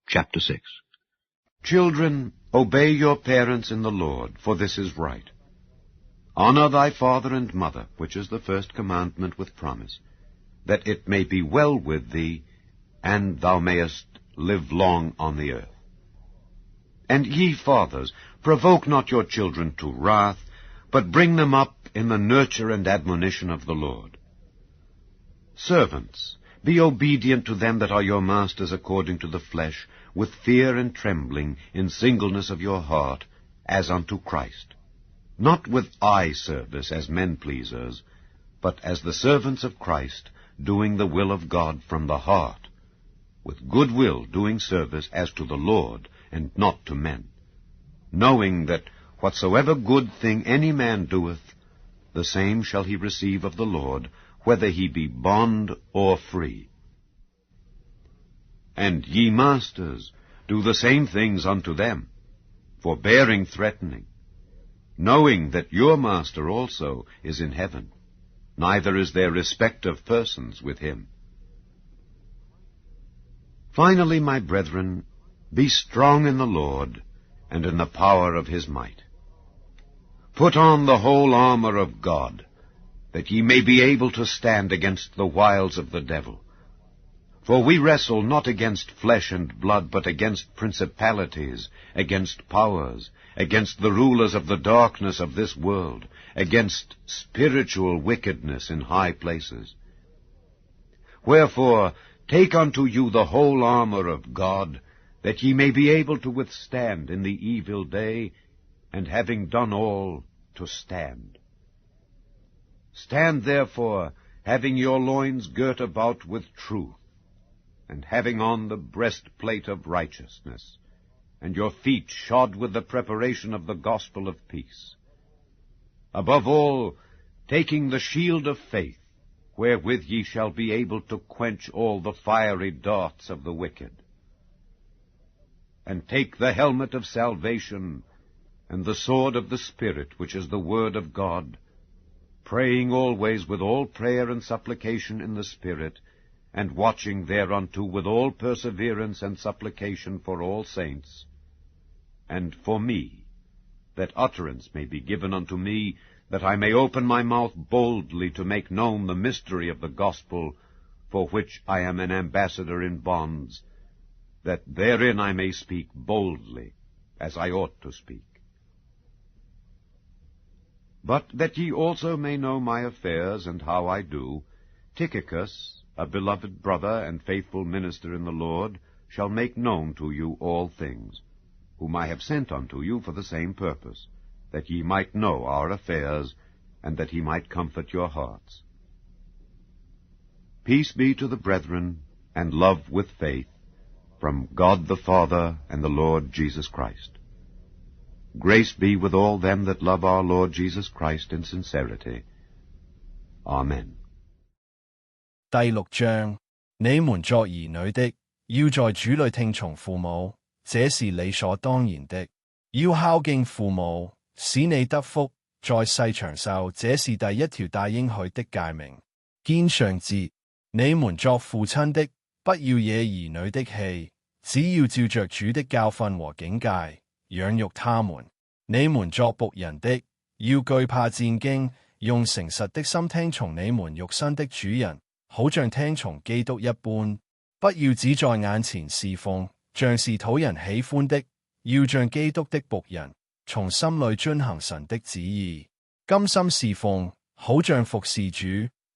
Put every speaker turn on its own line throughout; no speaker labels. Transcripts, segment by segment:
Chapter 6.
Children, obey your parents in the Lord, for this is right. Honor thy father and mother, which is the first commandment with promise, that it may be well with thee, and thou mayest live long on the earth. And ye fathers, provoke not your children to wrath, but bring them up in the nurture and admonition of the Lord. Servants, be obedient to them that are your masters according to the flesh, with fear and trembling, in singleness of your heart, as unto Christ. Not with eye service as men-pleasers, but as the servants of Christ, doing the will of God from the heart, with good will doing service as to the Lord, and not to men, knowing that whatsoever good thing any man doeth, the same shall he receive of the Lord, whether he be bond or free. And ye masters, do the same things unto them, forbearing threatening, knowing that your master also is in heaven, neither is there respect of persons with him. Finally, my brethren, be strong in the Lord, and in the power of his might. Put on the whole armor of God, that ye may be able to stand against the wiles of the devil. For we wrestle not against flesh and blood, but against principalities, against powers, against the rulers of the darkness of this world, against spiritual wickedness in high places. Wherefore, take unto you the whole armor of God, that ye may be able to withstand in the evil day, and having done all, to stand. Stand therefore, having your loins girt about with truth, and having on the breastplate of righteousness, and your feet shod with the preparation of the gospel of peace. Above all, taking the shield of faith, wherewith ye shall be able to quench all the fiery darts of the wicked. And take the helmet of salvation, and the sword of the Spirit, which is the word of God, praying always with all prayer and supplication in the Spirit, and watching thereunto with all perseverance and supplication for all saints, and for me, that utterance may be given unto me, that I may open my mouth boldly to make known the mystery of the gospel, for which I am an ambassador in bonds, that therein I may speak boldly, as I ought to speak. But that ye also may know my affairs and how I do, Tychicus, a beloved brother and faithful minister in the Lord, shall make known to you all things, whom I have sent unto you for the same purpose, that ye might know our affairs, and that he might comfort your hearts. Peace be to the brethren, and love with faith, from God the Father and the Lord Jesus Christ. Grace be with all them that love our Lord Jesus Christ in sincerity. Amen.
第六章，你們作兒女的，要在主裏聽從父母，這是理所當然的。要孝敬父母，使你得福，在世長壽，這是第一條帶應許的誡命。肩上節，你們作父親的，不要惹兒女的氣，只要照着主的教訓和警戒，養育他們。你們作僕人的，要懼怕戰兢，用誠實的心聽從你們肉身的主人，好像聽從基督一般。不要只在眼前侍奉，像是討人喜歡的，要像基督的僕人，從心裏遵行神的旨意，甘心侍奉，好像服侍主，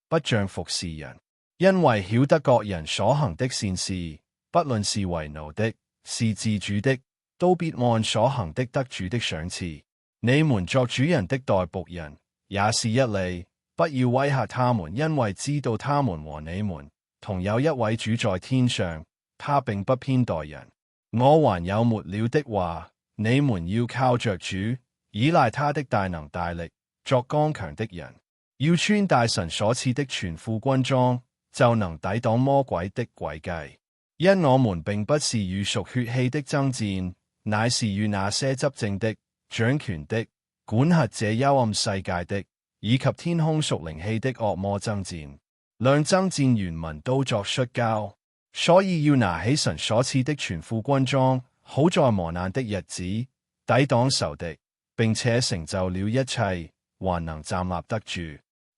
不像服侍人。因為曉得各人所行的善事，不論是為奴的，是自主的，都必按所行的得主的賞賜。你們作主人的代僕人，也是一理，不要威嚇他們，因為知道他們和你們同有一位主在天上，他並不偏待人。我還有末了的話，你們要靠着主，倚賴他的大能大力，作剛強的人，要穿戴神所賜的全副軍裝，就能抵擋魔鬼的詭計。因我們並不是與屬血氣的爭戰，乃是與那些執政的、掌權的、管轄這幽暗世界的，以及天空屬靈氣的惡魔爭戰。兩爭戰原文都作摔跤。所以要拿起神所賜的全副軍裝，好在磨難的日子抵擋仇敵，並且成就了一切，還能站立得住。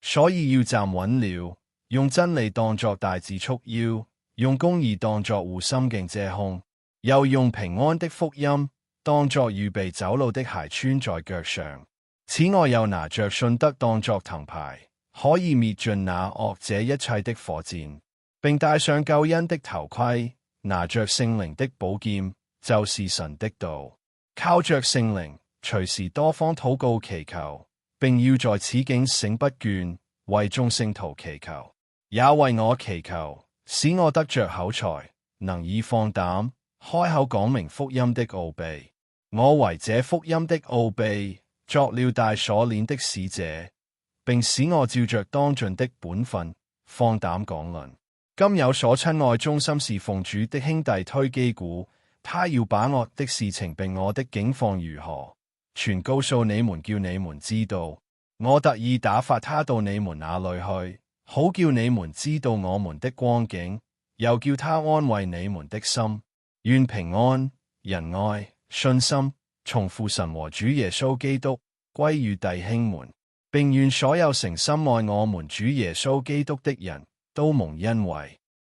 所以要站穩了，用真理當作帶子束腰，用公義當作護心鏡遮胸，又用平安的福音當作預備走路的鞋穿在腳上。此外又拿着信德當作藤牌，可以滅盡那惡者一切的火箭，並戴上救恩的頭盔，拿着聖靈的寶劍，就是神的道，靠着聖靈隨時多方禱告祈求，並要在此境醒不倦，為眾聖徒祈求，也為我祈求，使我得着口才，能以放膽開口講明福音的奧秘。我為這福音的奧秘作了帶鎖鏈的使者，並使我照着當盡的本分放膽講論。今有所親愛忠心侍奉主的兄弟推基古，他要把我的事情並我的境況如何，全告訴你們，叫你們知道。我特意打發他到你們那裏去，好叫你們知道我們的光景，又叫他安慰你們的心。願平安、仁愛、信心從父神和主耶穌基督歸於弟兄們，並願所有誠心愛我們主耶穌基督的人都蒙恩惠。